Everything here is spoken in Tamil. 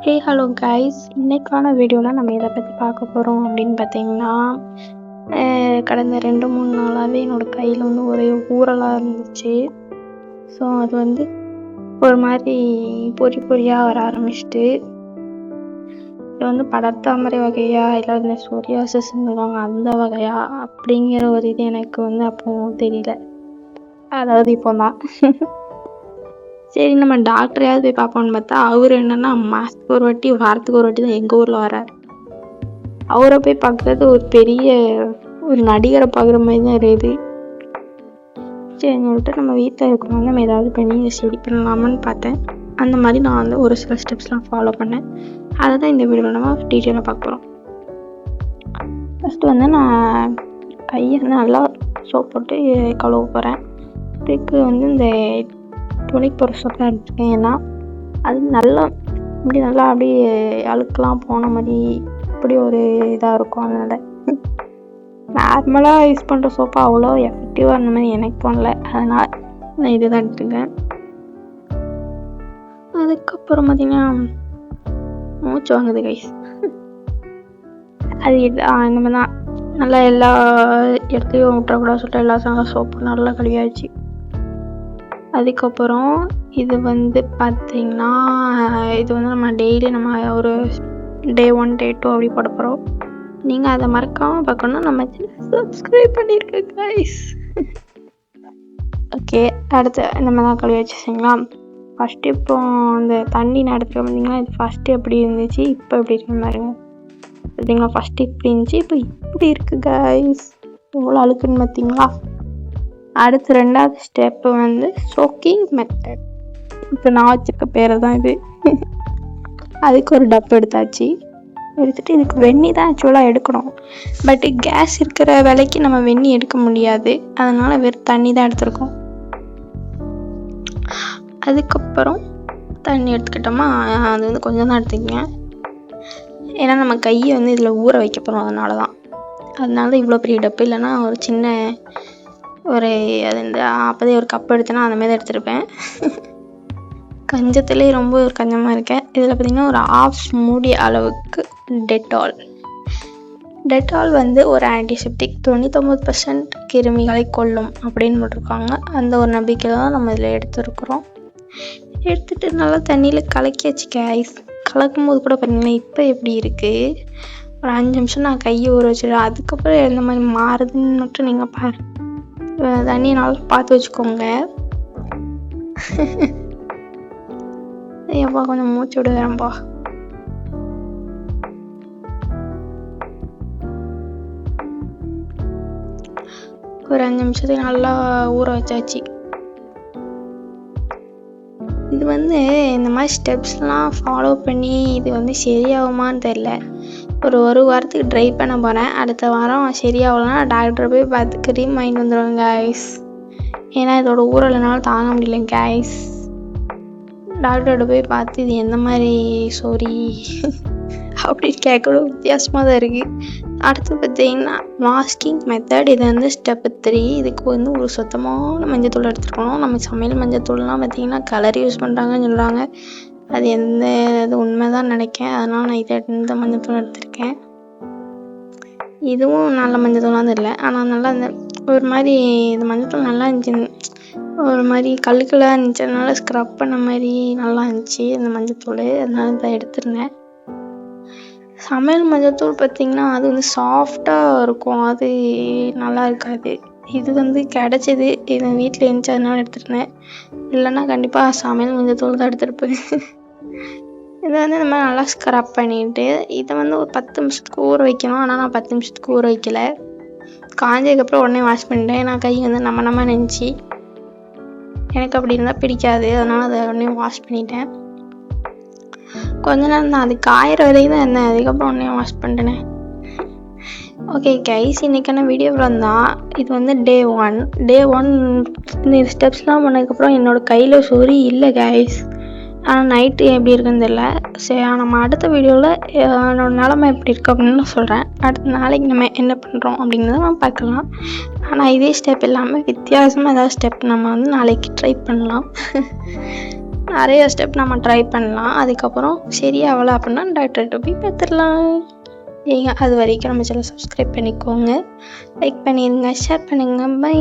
ஹே ஹலோ கைஸ், இன்னைக்கான வீடியோவில் நம்ம எதை பற்றி பார்க்க போகிறோம் அப்படின்னு பார்த்தீங்கன்னா, கடந்த 2-3 நாளாகவே என்னோடய கையில் வந்து ஒரே ஊறலாக இருந்துச்சு. ஸோ அது வந்து ஒரு மாதிரி பொறியாக வர ஆரம்பிச்சிட்டு, இது வந்து படர்தாமரை வகையா இல்லை வந்து சொரியாசிஸ்ன்னு சொல்லுவாங்க அந்த வகையா அப்படிங்கிற ஒரு இது எனக்கு வந்து அப்போ தெரியல. அதாவது இப்போ தான் சரி நம்ம டாக்டரையாவது போய் பார்ப்போம்னு பார்த்தா, அவர் என்னன்னா மாதத்துக்கு ஒரு வாட்டி வாரத்துக்கு ஒரு வாட்டி தான் எங்கள் ஊரில் வரார். அவரை போய் பார்க்குறது ஒரு பெரிய ஒரு நடிகரை பார்க்குற மாதிரி தான் இருக்குது. சரின்னு சொல்லிட்டு நம்ம வீட்டில் இருக்கிறவங்க நம்ம ஏதாவது பண்ணி சரி பண்ணலாமான்னு பார்த்தேன். அந்த மாதிரி நான் வந்து ஒரு சில ஸ்டெப்ஸ்லாம் ஃபாலோ பண்ணேன். அதை தான் இந்த வீடியோவில் நம்ம டீட்டெயிலாக பார்க்க போகிறோம். ஃபஸ்ட்டு வந்து நான் கையை வந்து நல்லா சோப் போட்டு கழுவ போகிறேன். இதுக்கு வந்து இந்த துணிக்கு போகிற சோப்பாக எடுத்துக்கேன். ஏன்னா அது நல்லா அப்படியே அழுக்கெலாம் போன மாதிரி இப்படி ஒரு இதாக இருக்கும். அதனால் நார்மலாக யூஸ் பண்ணுற சோப்பா அவ்வளோ எஃபெக்டிவாக இருந்த மாதிரி எனக்கு தோணலை. அதனால் நான் இது தான் எடுத்துக்கேன். அதுக்கப்புறம் பார்த்திங்கன்னா மூச்சு வாங்குது கைஸ். அது இந்த மாதிரி தான் நல்லா எல்லா இடத்துலையும் விட்டுறக்கூடாது சொல்லிட்டு எல்லா சோப்பும் நல்லா கழுவியாச்சு. அதுக்கப்புறம் இது வந்து பார்த்திங்கன்னா, இது வந்து நம்ம டெய்லி நம்ம ஒரு Day 1 Day 2 அப்படி போட போகிறோம். நீங்கள் அதை மறக்காமல் பார்க்கணும். நம்ம சப்ஸ்கிரைப் பண்ணியிருக்கேன் கைஸ். ஓகே, அடுத்து நம்ம தான் கழுவி வச்சுங்களா. ஃபஸ்ட்டு இப்போ இந்த தண்ணி நடத்துகிற பார்த்திங்கன்னா, இது ஃபஸ்ட்டு எப்படி இருந்துச்சு இப்போ எப்படி இருக்கு பாருங்க. பார்த்தீங்களா, ஃபஸ்ட்டு இப்படி இருந்துச்சு இப்போ இப்படி இருக்குது கைஸ். எவ்வளோ அழுக்குன்னு பார்த்தீங்களா. அடுத்து 2வது ஸ்டெப்பு வந்து சோக்கிங் மெத்தட். இப்போ நான் வச்சுருக்க பேரை தான் இது. அதுக்கு ஒரு டப்பு எடுத்துகிட்டு இதுக்கு வெந்நி தான் ஆக்சுவலாக எடுக்கணும். பட் கேஸ் இருக்கிற விலைக்கு நம்ம வெந்நி எடுக்க முடியாது. அதனால் வெறும் தண்ணி தான் எடுத்துருக்கோம். அதுக்கப்புறம் தண்ணி எடுத்துக்கிட்டோமா, அது வந்து கொஞ்சம் தான் எடுத்துக்கங்க. ஏன்னா நம்ம கையை வந்து இதில் ஊற வைக்க போகிறோம். அதனால தான் இவ்வளோ பெரிய டப்பு. இல்லைன்னா ஒரு சின்ன ஒரு அது இந்த அப்போதே ஒரு கப் எடுத்தேன்னா அந்த மாதிரி எடுத்துருப்பேன். கஞ்சத்துலேயே ரொம்ப ஒரு கஞ்சமாக இருக்கேன். இதில் பார்த்திங்கன்னா ஒரு 1/2 மூடி அளவுக்கு டெட்டால் வந்து ஒரு ஆன்டிசெப்டிக் 99% கிருமிகளை கொல்லும் அப்படின்னு போட்டிருக்காங்க. அந்த ஒரு நம்பிக்கையில் தான் நம்ம இதில் எடுத்துருக்குறோம். எடுத்துகிட்டு நல்லா தண்ணியில் கலக்கி வச்சுக்க. கலக்கும் போது கூட பார்த்திங்கன்னா இப்போ எப்படி இருக்குது, ஒரு 5 நிமிஷம் நான் கையை ஊற வச்சிடுறேன். அதுக்கப்புறம் எந்த மாதிரி மாறுதுன்னு மட்டும் நீங்கள் பாருங்கள். தண்ணியை நல்லா பார்த்து வச்சுக்கோங்க. ஐயாப்பா கொஞ்சம் மூச்சு விடுவேன்ப்பா. ஒரு 5 நிமிஷத்துக்கு நல்லா ஊற வச்சாச்சு. இது வந்து இந்த மாதிரி ஸ்டெப்ஸ்லாம் ஃபாலோ பண்ணி இது வந்து சரியாகுமான்னு தெரில. ஒரு வாரத்துக்கு ட்ரை பண்ண போகிறேன். அடுத்த வாரம் சரியாகலன்னா டாக்டரை போய் பார்த்து க்ரீம் வாங்கிட்டு வந்துடுவேன் கைஸ். ஏன்னா இதோட ஊறலைனாலும் தாங்க முடியல கைஸ். டாக்டர்கிட்ட போய் பார்த்து இது எந்த மாதிரி அப்படின்னு கேட்கணும். வித்தியாசமாக தான் இருக்குது. அடுத்து பார்த்திங்கன்னா மாஸ்கிங் மெத்தட். இது வந்து ஸ்டெப்பு 3. இதுக்கு வந்து ஒரு சுத்தமான மஞ்சத்தூள் எடுத்துருக்கணும். நம்ம சமையல் மஞ்சத்தூள்லாம் பார்த்திங்கன்னா கலர் யூஸ் பண்ணுறாங்கன்னு சொல்கிறாங்க. அது இது உண்மை தான் நினைக்கேன். அதனால் நான் இந்த மஞ்சத்தூள் எடுத்திருக்கேன். இதுவும் நல்ல மஞ்சத்தூளாக இல்லை. ஆனால் நல்லா இந்த ஒரு மாதிரி இந்த மஞ்சத்தூள் நல்லா இருந்துச்சு. ஒரு மாதிரி கல்லுக்கெல்லாம் இருந்துச்சு. அதனால ஸ்க்ரப் பண்ண மாதிரி நல்லா இருந்துச்சு இந்த மஞ்சத்தூள். அதனால இதை எடுத்திருந்தேன். சமையல் மஞ்சத்தூள் பார்த்திங்கன்னா அது வந்து சாஃப்டாக இருக்கும். அது நல்லா இருக்காது. இது வந்து கிடச்சிது. இது வீட்டில் இருந்துச்சு, அதனால எடுத்துருந்தேன். இல்லைன்னா கண்டிப்பாக சமையல் மஞ்சத்தூள் தான் எடுத்துருப்பேன். இதை வந்து இந்த மாதிரி நல்லா ஸ்க்ரப் பண்ணிவிட்டு இதை வந்து ஒரு 10 நிமிஷத்துக்கு ஊற வைக்கணும். ஆனால் நான் 10 நிமிஷத்துக்கு ஊற வைக்கலை. காஞ்சதுக்கப்புறம் உடனே வாஷ் பண்ணிட்டேன். நான் கை வந்து நம்ம நினச்சி எனக்கு அப்படி இருந்தால் பிடிக்காது. அதனால் அதை உடனே வாஷ் பண்ணிட்டேன். கொஞ்ச நேரம் தான், அது காயிற வரைக்கும் தான் இருந்தேன். அதுக்கப்புறம் உடனே வாஷ் பண்ணிட்டேனே. ஓகே கைஸ், இன்றைக்கான வீடியோவில் தான் இது வந்து Day 1 இந்த ஸ்டெப்ஸ்லாம் பண்ணதுக்கப்புறம் என்னோடய கையில் சொறி இல்லை கைஸ். ஆனால் நைட்டு எப்படி இருக்குன்னு தெரியல. சரி, நம்ம அடுத்த வீடியோவில் என்னோடய நிலமை எப்படி இருக்குது அப்படின்னு சொல்கிறேன். அடுத்த நாளைக்கு நம்ம என்ன பண்ணுறோம் அப்படிங்கிறத நம்ம பார்க்கலாம். ஆனால் இதே ஸ்டெப் இல்லாமல் வித்தியாசமாக ஏதாவது ஸ்டெப் நம்ம வந்து நாளைக்கு ட்ரை பண்ணலாம். நிறைய ஸ்டெப் நம்ம ட்ரை பண்ணலாம். அதுக்கப்புறம் சரியாகலை அப்படின்னா டாக்டர்கிட்ட போய் பார்த்துடலாம். ஏங்க அது வரைக்கும் நம்ம சேனல் சப்ஸ்கிரைப் பண்ணிக்கோங்க, லைக் பண்ணிடுங்க, ஷேர் பண்ணுங்கள். பை.